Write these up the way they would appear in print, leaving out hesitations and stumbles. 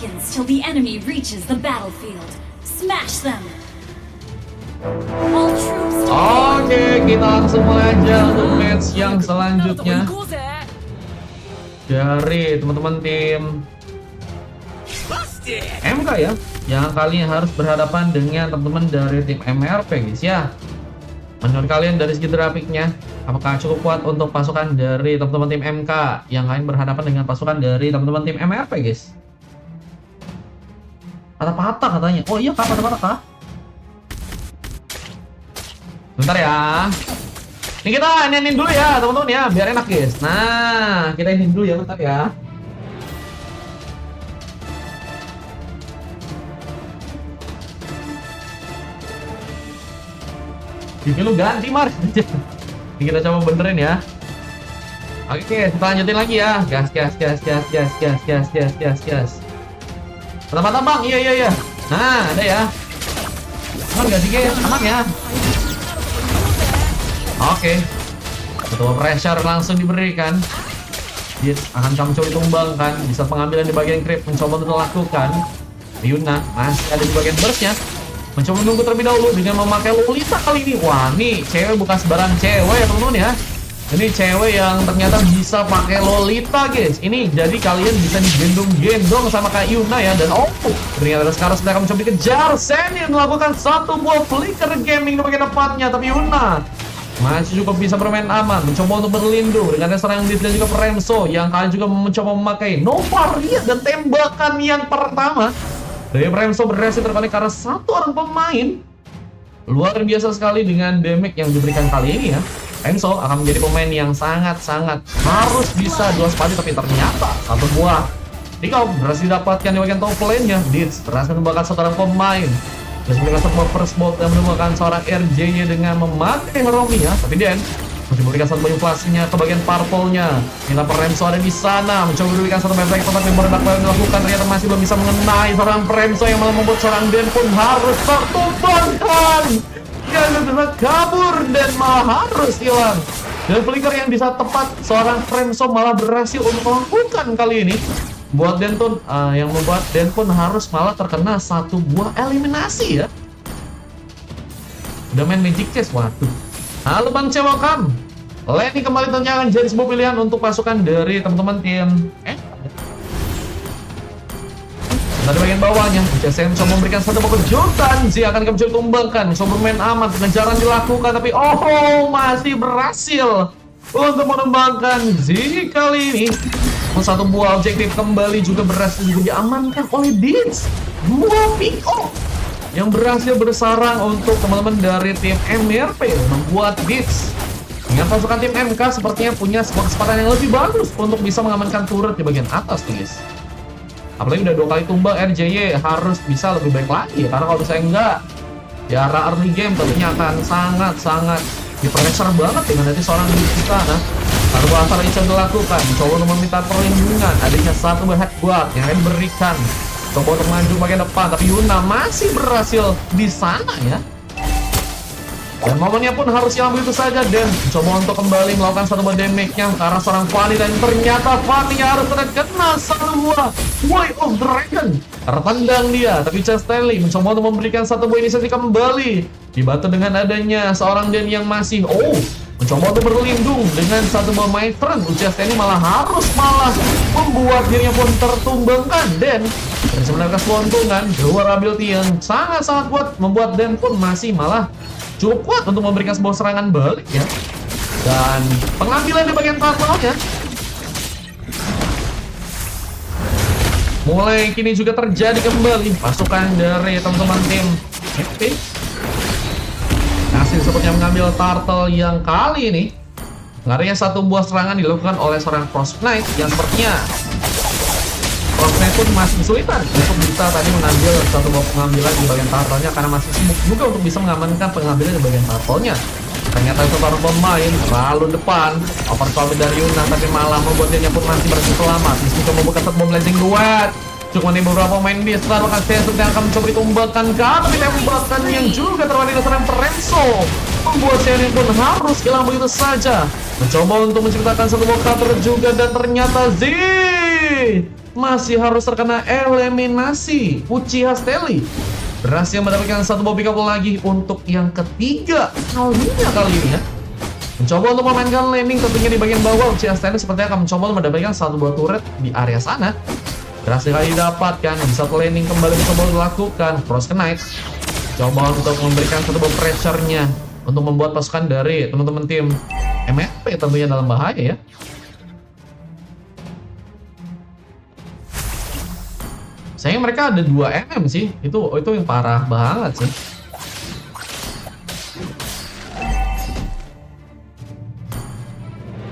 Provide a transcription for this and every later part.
seconds till the enemy reaches the battlefield. Smash them. All troops deployed. Oke, kita langsung mulai aja untuk match yang selanjutnya dari teman-teman tim MK ya, yang kali ini harus berhadapan dengan teman-teman dari tim MRP guys ya. Menurut kalian dari segi grafiknya, apakah cukup kuat untuk pasukan dari teman-teman tim MK yang lain berhadapan dengan pasukan dari teman-teman tim MRP guys? Patah-patah katanya. Oh iya kak, patah-patah kak. Bentar ya. Ini kita inin dulu ya teman-teman ya, biar enak guys. Nah, kita inin dulu ya, bentar ya. TV lu ganti Mar. Ini kita coba benerin ya. Oke, kita lanjutin lagi ya. Gas. Mantap bang, iya. Nah, ada ya. Aman gak sih guys? Aman ya. Oke. Ketua pressure langsung diberikan. Dia akan kamu coba tumbangkan. Bisa pengambilan di bagian creep, mencoba untuk lakukan. Yuna masih ada di bagian burstnya. Mencoba menunggu terlebih dahulu dengan memakai Lolita kali ini. Wah, nih cewek bukan sembarang cewek ya teman-teman ya. Ini cewek yang ternyata bisa pakai Lolita guys. Ini jadi kalian bisa digendong-gendong sama kayak Yuna ya. Dan ternyata sekarang sudah akan mencoba dikejar. Senin melakukan satu buah flicker gaming di bagian depannya. Tapi Yuna masih cukup bisa bermain aman, mencoba untuk berlindung dengan serangan Dit dan juga Remso yang kalian juga mencoba memakai Nova Ria dan tembakan yang pertama dari Remso berhasil terkonek karena satu orang pemain. Luar biasa sekali dengan damage yang diberikan kali ini ya. Remso akan menjadi pemain yang sangat-sangat harus bisa diwaspadi, tapi ternyata satu buah Dikau berhasil didapatkan di bagian top lane-nya. Dit berhasil membakar satu orang pemain. Terus memberikan sebuah first bolt yang menemukan seorang RJ-nya dengan memakai Romi ya. Tapi Den memberikan satu inflasinya ke bagian purple-nya. Kita Remso ada di sana, mencoba memberikan satu efek tetapi berdak yang dilakukan ternyata masih belum bisa mengenai seorang Remso yang malah membuat seorang Den pun harus tertumbangkan. Dia bisa kabur dan malah harus hilang. Dan flicker yang bisa tepat seorang Remso malah berhasil untuk melakukan kali ini. Buat Den pun yang membuat Den pun harus malah terkena satu buah eliminasi ya. Udah main Magic Chess, waduh. Halo Bang Cewokam. Lenny kembali tentunya akan jadi sebuah pilihan untuk pasukan dari teman-teman tim dari bagian bawahnya. JSM coba memberikan satu kejutan. Z akan kembali tumbangkan, coba bermain aman, pengejaran dilakukan, tapi masih berhasil untuk menembangkan Z kali ini. Satu buah objektif kembali juga berhasil juga diamankan oleh Dins. Buah Piko yang berhasil bersarang untuk teman-teman dari tim MRP membuat Dins dengan pasukan tim MK sepertinya punya sebuah kesempatan yang lebih bagus untuk bisa mengamankan turret di bagian atas guys. Apalagi udah 2 kali tumbang, RJY harus bisa lebih baik lagi karena kalau misalnya enggak di arah early game tentunya akan sangat-sangat dipressure banget dengan nanti seorang di sana. Lalu asal bisa dilakukan, coba untuk meminta perlindungan, adanya satu headbutt yang akan diberikan. Coba untuk maju bagian depan, tapi Yuna masih berhasil di sana ya. Dan momennya pun harus hilang begitu saja. Dan coba untuk kembali melakukan satu buah damage-nya ke arah seorang Fanny, dan ternyata Fanny harus terkena satu buah Way of Dragon. Tertendang dia, tapi Chad Stanley mencoba untuk memberikan satu buah inisiatif kembali. Dibantu dengan adanya seorang Den yang masih mencoba untuk berlindung dengan satu buah My Friend. Chad Stanley malah membuat dirinya pun tertumbangkan. Dan sebenarnya keuntungan dua ability yang sangat-sangat kuat membuat Den pun masih malah cukup kuat untuk memberikan sebuah serangan balik ya. Dan pengambilan di bagian turtle-nya mulai kini juga terjadi kembali. Pasukan dari teman-teman tim FP masih sepertinya mengambil turtle yang kali ini karena satu buah serangan dilakukan oleh seorang Frost Knight yang sepertinya Frost Knight pun masih kesulitan untuk bisa tadi mengambil satu buah pengambilan di bagian turtle-nya karena masih sibuk juga untuk bisa mengamankan pengambilan di bagian turtle-nya. Ternyata seorang pemain terlalu depan overpower dari Yuna, tapi malah membuat dia pun masih berhasil selamat. Meski membuka satu bom blazing duet, cuma nih beberapa pemain di setelah bahkan Sensor yang akan mencoba ditumbangkan tapi tembakan yang juga terwadi dasar Remso membuat Senin pun harus hilang begitu saja. Mencoba untuk menciptakan satu buah counter juga, dan ternyata Zin masih harus terkena eliminasi. Uchiha Steli berhasil mendapatkan satu buah pick up lagi untuk yang ketiga kalinya kali ini ya. Mencoba untuk memainkan landing tentunya di bagian bawah. Uchiha Steli sepertinya akan mencoba untuk mendapatkan satu buah turret di area sana. Berhasil kali didapatkan, bisa landing kembali mencoba dilakukan. Frost Knight coba untuk memberikan satu buah pressure-nya untuk membuat pasukan dari teman-teman tim MFP tentunya dalam bahaya ya. Sayang mereka ada 2 MM sih, itu yang parah banget sih.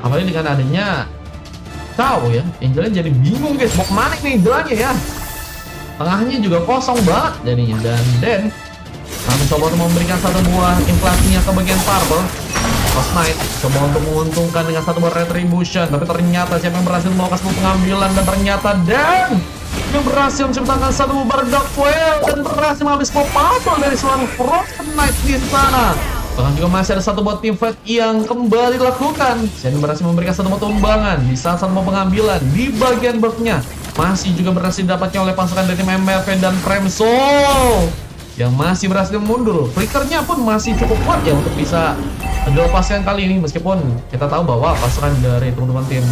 Apalagi dengan adanya tahu ya, Angelnya jadi bingung guys, mau kemana nih Angelnya ya. Tengahnya juga kosong banget jadinya, dan Den kami coba untuk memberikan satu buah inflasinya ke bagian Purple. Frost Knight coba untuk menguntungkan dengan satu buah Retribution, tapi ternyata siapa yang berhasil melakukan sebuah pengambilan, dan ternyata Den yang berhasil menciptakan satu buah Dark Foil dan berhasil menghabis Purple dari seorang Frost Knight di sana. Bahkan juga masih ada satu buah team fight yang kembali dilakukan. Shen berhasil memberikan satu buah tumbangan di saat satu buah pengambilan di bagian berikutnya. Masih juga berhasil didapatkan oleh pasukan dari tim MRP dan Premso yang masih berhasil mundur. Flickernya pun masih cukup kuat ya untuk bisa dilepaskan kali ini, meskipun kita tahu bahwa pasukan dari teman-teman tim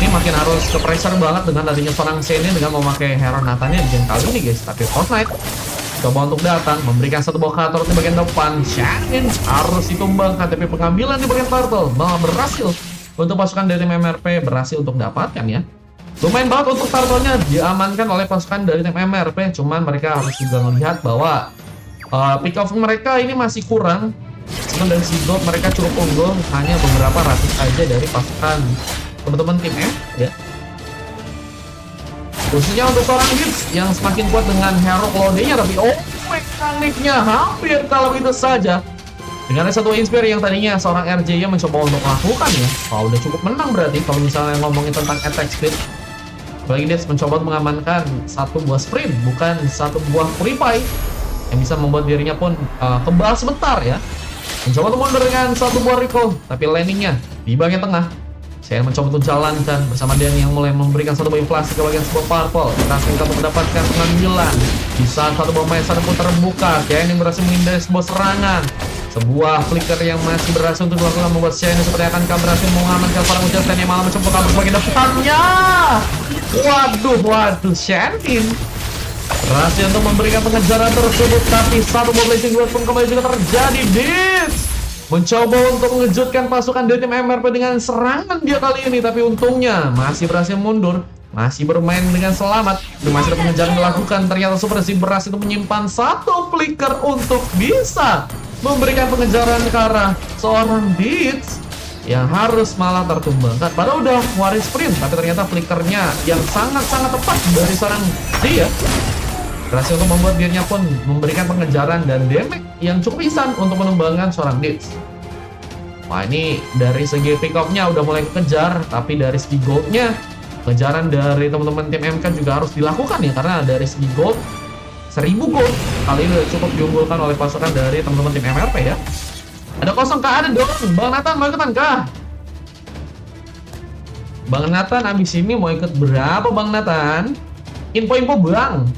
ini makin harus ke pressure banget dengan adanya seorang Shen dengan memakai Hero Nathan-nya di game kali ini guys. Tapi Fortnite coba untuk datang memberikan satu buah Kator di bagian depan. Shannon harus ditumbangkan, tapi pengambilan di bagian turtle malah berhasil untuk pasukan dari tim MRP berhasil untuk dapatkan ya. Lumayan banget untuk turtle-nya diamankan oleh pasukan dari tim MRP, cuman mereka harus juga melihat bahwa pick off mereka ini masih kurang. Cuman dari sisi gold mereka cukup unggul, hanya beberapa ratus aja dari pasukan teman-teman tim M ya. Khususnya untuk seorang Gitz yang semakin kuat dengan hero Claude-nya, tapi mekaniknya hampir kalau itu saja. Dengan satu inspire yang tadinya seorang RJ yang mencoba untuk melakukan ya. Wah, udah cukup menang berarti kalau misalnya ngomongin tentang attack speed. Apalagi Gitz mencoba mengamankan satu buah sprint, bukan satu buah free fight yang bisa membuat dirinya pun kebal sebentar ya. Mencoba untuk mundur dengan satu buah recall, tapi landingnya di bagian tengah. Saya mencoba untuk jalankan bersama Dan yang mulai memberikan satu buah inflasi ke bagian sebuah purple. Berhasil untuk mendapatkan pengambilan di saat satu buah Mesa pun terbuka. Shen yang berhasil menghindari sebuah serangan. Sebuah flicker yang masih berhasil untuk dilakukan membuat Shen seperti akan berhasil mengamankan para muncul Shen yang malah mencoba kabur ke bagian depannya. Waduh Shen berhasil untuk memberikan pengejaran tersebut, tapi satu buah blazing blast pun kembali juga terjadi. Ditz mencoba untuk mengejutkan pasukan dari tim MRP dengan serangan dia kali ini, tapi untungnya masih berhasil mundur, masih bermain dengan selamat, dan masih ada pengejaran dilakukan. Ternyata Super Z berhasil untuk menyimpan satu flicker untuk bisa memberikan pengejaran ke arah seorang Ditz yang harus malah tertumbangkan. Padahal udah waris sprint, tapi ternyata flickernya yang sangat-sangat tepat dari seorang dia berhasil untuk membuat dirinya pun memberikan pengejaran dan damage yang cukup instan untuk menumbangkan seorang Ditz. Wah, ini dari segi pick up-nya udah mulai kekejar, tapi dari segi gold-nya pengejaran dari teman-teman tim MK juga harus dilakukan ya, karena dari segi gold 1000 gold kali ini cukup diunggulkan oleh pasukan dari teman-teman tim MRP ya. Ada kosong kah? Ada dong. Bang Nathan mau ikutan kah? Bang Nathan abis ini mau ikut berapa Bang Nathan? Info-info Bang.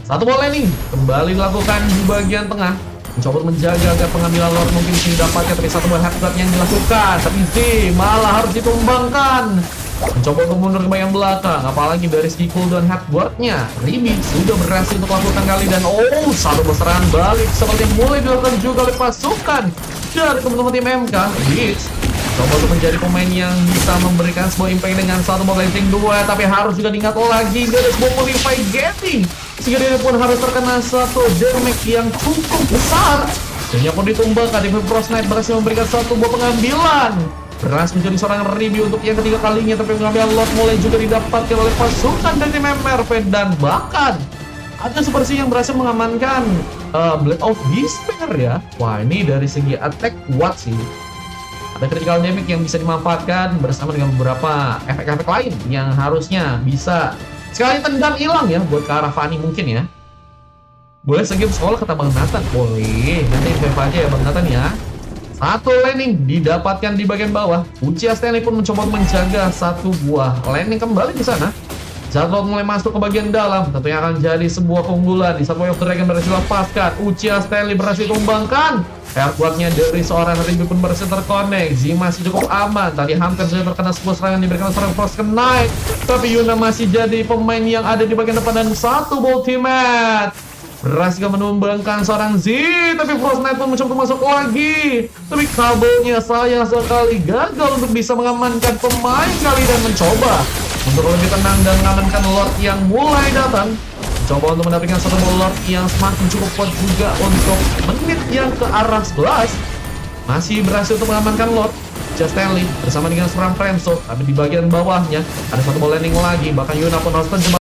Satu bola nih kembali dilakukan di bagian tengah, mencoba menjaga agar pengambilan Lord mungkin bisa didapatkan, tapi satu buah headguard yang dilakukan, tapi Z malah harus ditumbangkan. Mencoba untuk mundur ke bagian belakang, apalagi dari segi cooldown headguardnya Ribi sudah berhasil untuk melakukan kali, dan satu serangan balik seperti mulai dilakukan juga oleh pasukan dari teman-teman tim MK. Ditz coba untuk menjadi pemain yang bisa memberikan sebuah impact dengan satu buah blazing 2, tapi harus juga diingat lagi dari sebuah modify getting, sehingga dia pun harus terkena satu damage yang cukup besar. Dia pun ditumbangkan. Di Frost Knight berhasil memberikan satu buah pengambilan, berhasil menjadi seorang review untuk yang ketiga kalinya, tapi pengambilan lot mulai juga didapatkan oleh pasukan dari tim MRP, dan bahkan ada Super Z yang berhasil mengamankan Blade of Despair ya. Wah, ini dari segi attack kuat sih. Ada critical damage yang bisa dimanfaatkan bersama dengan beberapa efek-efek lain yang harusnya bisa sekali tendang hilang ya buat ke arah Fanny mungkin ya. Boleh segim sekolah kata Bang Nathan? Boleh, nanti info aja ya Bang Nathan ya. Satu landing didapatkan di bagian bawah. Uchiha Stanley pun mencoba menjaga satu buah landing kembali di sana. Jarlord mulai masuk ke bagian dalam. Tentunya akan jadi sebuah keunggulan. Di saat Way of the Dragon berhasil lepaskan, Uchiha Stanley berhasil tumbangkan. Airquake-nya dari seorang Ribi pun berhasil terkonek. Z masih cukup aman. Tadi hampir saja terkena sebuah serangan diberikan seorang Frost Knight. Tapi Yuna masih jadi pemain yang ada di bagian depan dan satu ultimate. Berhasil menumbangkan seorang Z, tapi Frost Knight pun mencoba masuk lagi. Tapi kabelnya sayang sekali gagal untuk bisa mengamankan pemain kali dan mencoba untuk lebih tenang dan mengamankan Lord yang mulai datang. Mencoba untuk mendapatkan satu Lord yang semakin cukup kuat juga untuk menit yang ke arah 11. Masih berhasil untuk mengamankan Lord. Uchiha Stanley bersama dengan seorang Frenzo, tapi di bagian bawahnya ada satu ball landing lagi. Bahkan Yuna pun harus terjebak